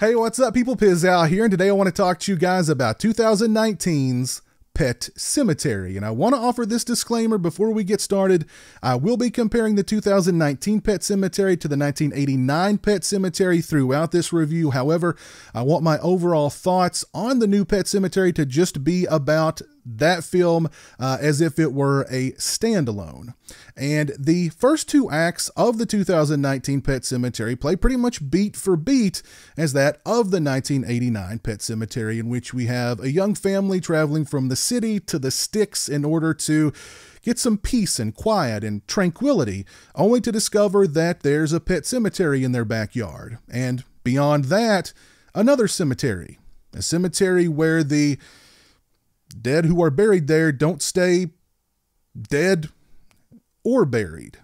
Hey, what's up, people? Piz Al here, and today I want to talk to you guys about 2019's Pet Sematary. And I want to offer this disclaimer before we get started. I will be comparing the 2019 Pet Sematary to the 1989 Pet Sematary throughout this review. However, I want my overall thoughts on the new Pet Sematary to just be about that film as if it were a standalone. And the first two acts of the 2019 Pet Sematary play pretty much beat for beat as that of the 1989 Pet Sematary, in which we have a young family traveling from the city to the sticks in order to get some peace and quiet and tranquility, only to discover that there's a pet cemetery in their backyard. And beyond that, another cemetery. A cemetery where the dead who are buried there don't stay dead or buried.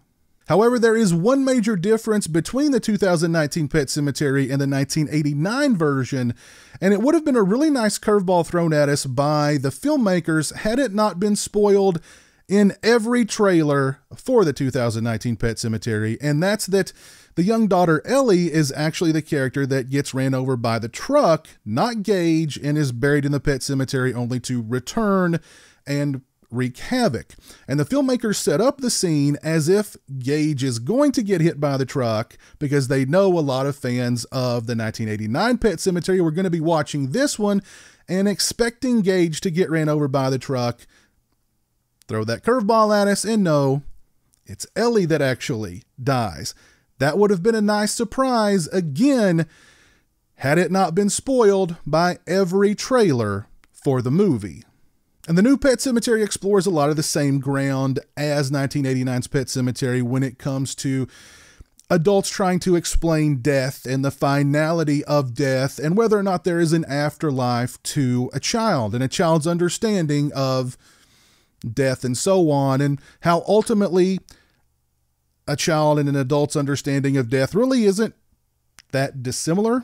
However, there is one major difference between the 2019 Pet Sematary and the 1989 version, and it would have been a really nice curveball thrown at us by the filmmakers had it not been spoiled in every trailer for the 2019 Pet Sematary, and that's that the young daughter Ellie is actually the character that gets ran over by the truck, not Gage, and is buried in the pet cemetery only to return and wreak havoc. And the filmmakers set up the scene as if Gage is going to get hit by the truck because they know a lot of fans of the 1989 Pet Sematary were going to be watching this one and expecting Gage to get ran over by the truck. Throw that curveball at us, and no, it's Ellie that actually dies. That would have been a nice surprise, again, had it not been spoiled by every trailer for the movie. And the new Pet Sematary explores a lot of the same ground as 1989's Pet Sematary when it comes to adults trying to explain death and the finality of death and whether or not there is an afterlife to a child and a child's understanding of death and so on, and how ultimately a child and an adult's understanding of death really isn't that dissimilar.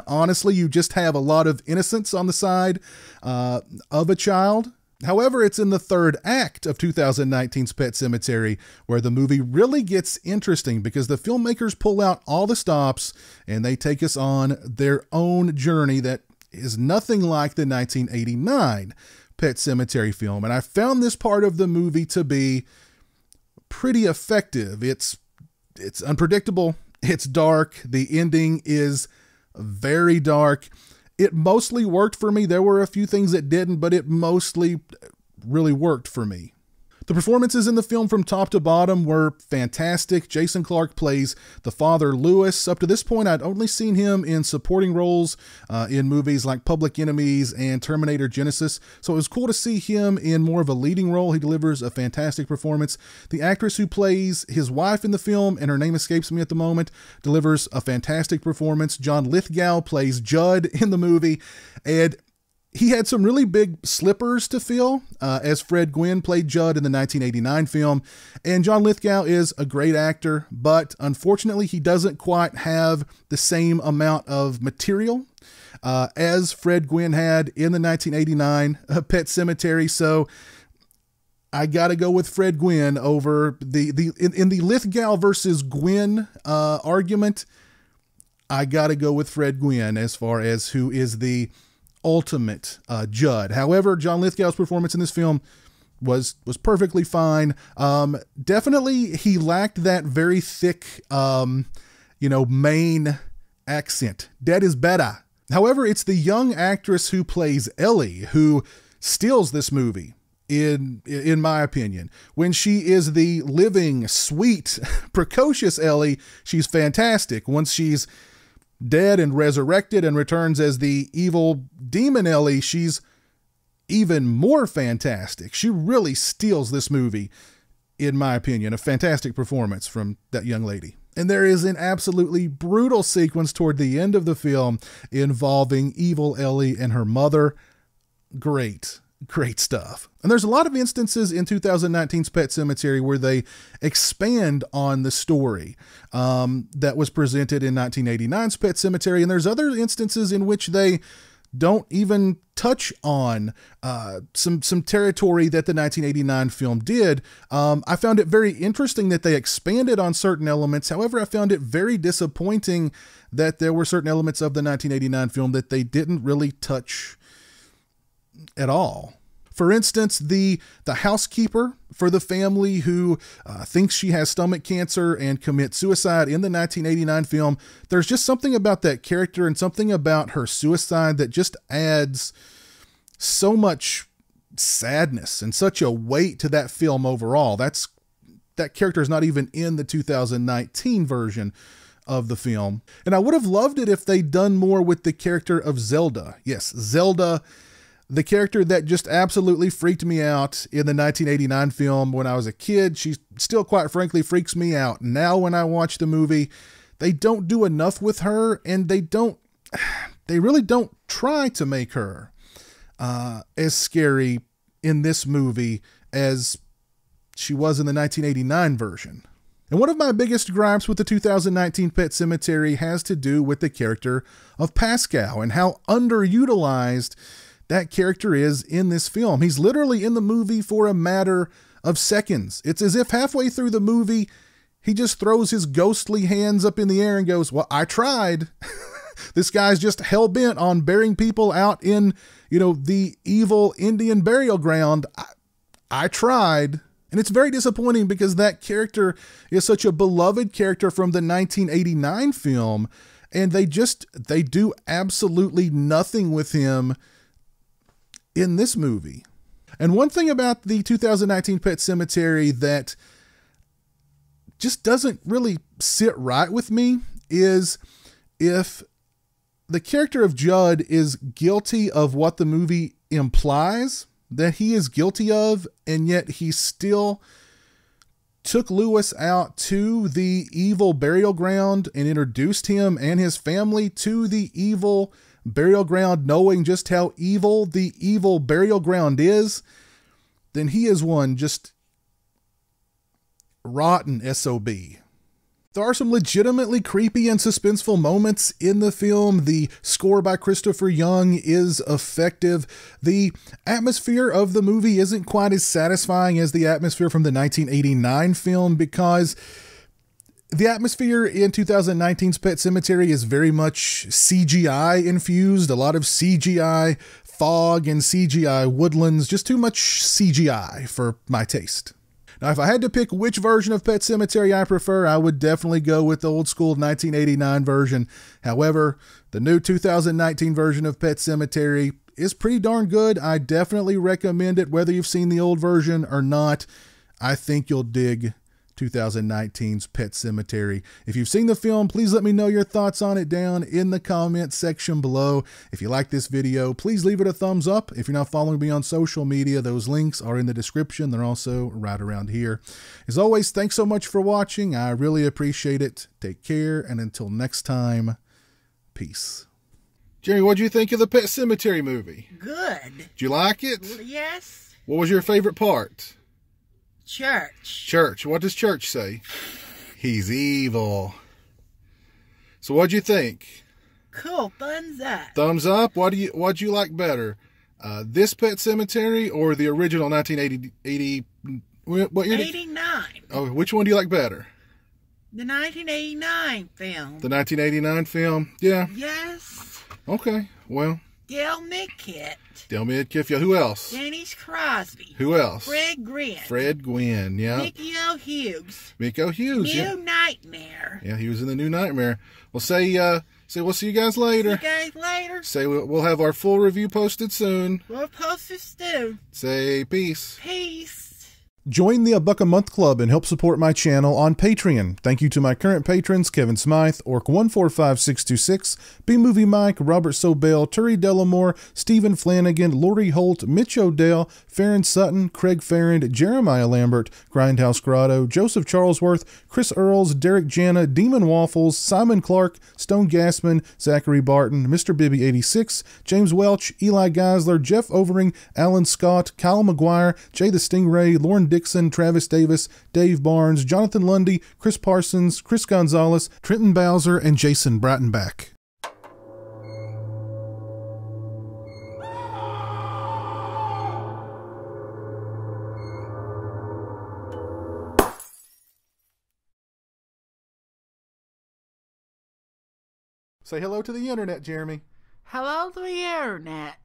Honestly, you just have a lot of innocence on the side of a child. However, it's in the third act of 2019's Pet Sematary where the movie really gets interesting because the filmmakers pull out all the stops and they take us on their own journey that is nothing like the 1989 Pet Sematary film. And I found this part of the movie to be pretty effective. It's unpredictable. It's dark. The ending is very dark. It mostly worked for me. There were a few things that didn't, but it mostly really worked for me. The performances in the film from top to bottom were fantastic. Jason Clarke plays the father, Lewis. Up to this point, I'd only seen him in supporting roles in movies like Public Enemies and Terminator Genisys, so it was cool to see him in more of a leading role. He delivers a fantastic performance. The actress who plays his wife in the film, and her name escapes me at the moment, delivers a fantastic performance. John Lithgow plays Judd in the movie, and he had some really big slippers to fill as Fred Gwynne played Judd in the 1989 film. And John Lithgow is a great actor, but unfortunately he doesn't quite have the same amount of material as Fred Gwynne had in the 1989 Pet Sematary. So I got to go with Fred Gwynne over in the Lithgow versus Gwynne argument. I got to go with Fred Gwynne as far as who is the ultimate Judd. However, John Lithgow's performance in this film was perfectly fine. Definitely he lacked that very thick Maine accent. Dead is better. However, it's the young actress who plays Ellie who steals this movie in my opinion. When she is the living, sweet, precocious Ellie, she's fantastic. Once she's dead and resurrected and returns as the evil demon Ellie, she's even more fantastic. She really steals this movie, in my opinion. A fantastic performance from that young lady. And there is an absolutely brutal sequence toward the end of the film involving evil Ellie and her mother. Great stuff. And there's a lot of instances in 2019's Pet Sematary where they expand on the story that was presented in 1989's Pet Sematary. And there's other instances in which they don't even touch on some territory that the 1989 film did. I found it very interesting that they expanded on certain elements. However, I found it very disappointing that there were certain elements of the 1989 film that they didn't really touch at all. For instance, the housekeeper for the family who thinks she has stomach cancer and commits suicide in the 1989 film, there's just something about that character and something about her suicide that just adds so much sadness and such a weight to that film overall. That character is not even in the 2019 version of the film. And I would have loved it if they'd done more with the character of Zelda. Yes, Zelda, the character that just absolutely freaked me out in the 1989 film when I was a kid. She still, quite frankly, freaks me out. Now when I watch the movie, they don't do enough with her, and they really don't try to make her as scary in this movie as she was in the 1989 version. And one of my biggest gripes with the 2019 Pet Sematary has to do with the character of Pascal and how underutilized that character is in this film. He's literally in the movie for a matter of seconds. It's as if halfway through the movie, he just throws his ghostly hands up in the air and goes, well, I tried. This guy's just hell-bent on burying people out in, the evil Indian burial ground. I tried. And it's very disappointing because that character is such a beloved character from the 1989 film. And they do absolutely nothing with him in this movie. And one thing about the 2019 Pet Sematary that just doesn't really sit right with me is if the character of Judd is guilty of what the movie implies that he is guilty of, and yet he still took Lewis out to the evil burial ground and introduced him and his family to the evil burial ground, knowing just how evil the evil burial ground is, then he is one just rotten SOB. There are some legitimately creepy and suspenseful moments in the film. The score by Christopher Young is effective. The atmosphere of the movie isn't quite as satisfying as the atmosphere from the 1989 film, because the atmosphere in 2019's Pet Sematary is very much CGI infused. A lot of CGI fog and CGI woodlands, just too much CGI for my taste. Now, if I had to pick which version of Pet Sematary I prefer, I would definitely go with the old school 1989 version. However, the new 2019 version of Pet Sematary is pretty darn good. I definitely recommend it, whether you've seen the old version or not. I think you'll dig 2019's Pet Sematary. If you've seen the film, please let me know your thoughts on it down in the comment section below. If you like this video, please leave it a thumbs up. If you're not following me on social media, those links are in the description. They're also right around here. As always, thanks so much for watching. I really appreciate it. Take care, and until next time, peace. Jeremy, what did you think of the Pet Sematary movie? Good. Did you like it? Yes. What was your favorite part? Church. What does Church say? He's evil. So what'd you think? Cool. Thumbs up. Thumbs up? What'd you like better? This Pet Sematary or the original 1980 what year? 89. Oh, which one do you like better? The 1989 film. The 1989 film? Yeah. Yes. Okay. Well. Del Midkiff. Del Midkiff. Yeah. Who else? Dennis Crosby. Who else? Fred Gwynn. Fred Gwynn. Yeah. Mickey O'Hughes. Mickey O'Hughes. New Nightmare. Yeah, he was in the New Nightmare. Well, say we'll see you guys later. See you guys later. Say we'll have our full review posted soon. We'll post it soon. Say peace. Peace. Join the $1 a Month Club and help support my channel on Patreon. Thank you to my current patrons: Kevin Smythe, Orc145626, B-Movie Mike, Robert Sobel, Turi Delamore, Stephen Flanagan, Lori Holt, Mitch Odell, Farron Sutton, Craig Farrand, Jeremiah Lambert, Grindhouse Grotto, Joseph Charlesworth, Chris Earls, Derek Jana, Demon Waffles, Simon Clark, Stone Gassman, Zachary Barton, Mr. Bibby86, James Welch, Eli Geisler, Jeff Overing, Alan Scott, Kyle McGuire, Jay the Stingray, Lauren Dixon, Travis Davis, Dave Barnes, Jonathan Lundy, Chris Parsons, Chris Gonzalez, Trenton Bowser, and Jason Brattenbach. Say hello to the internet, Jeremy. Hello to the internet.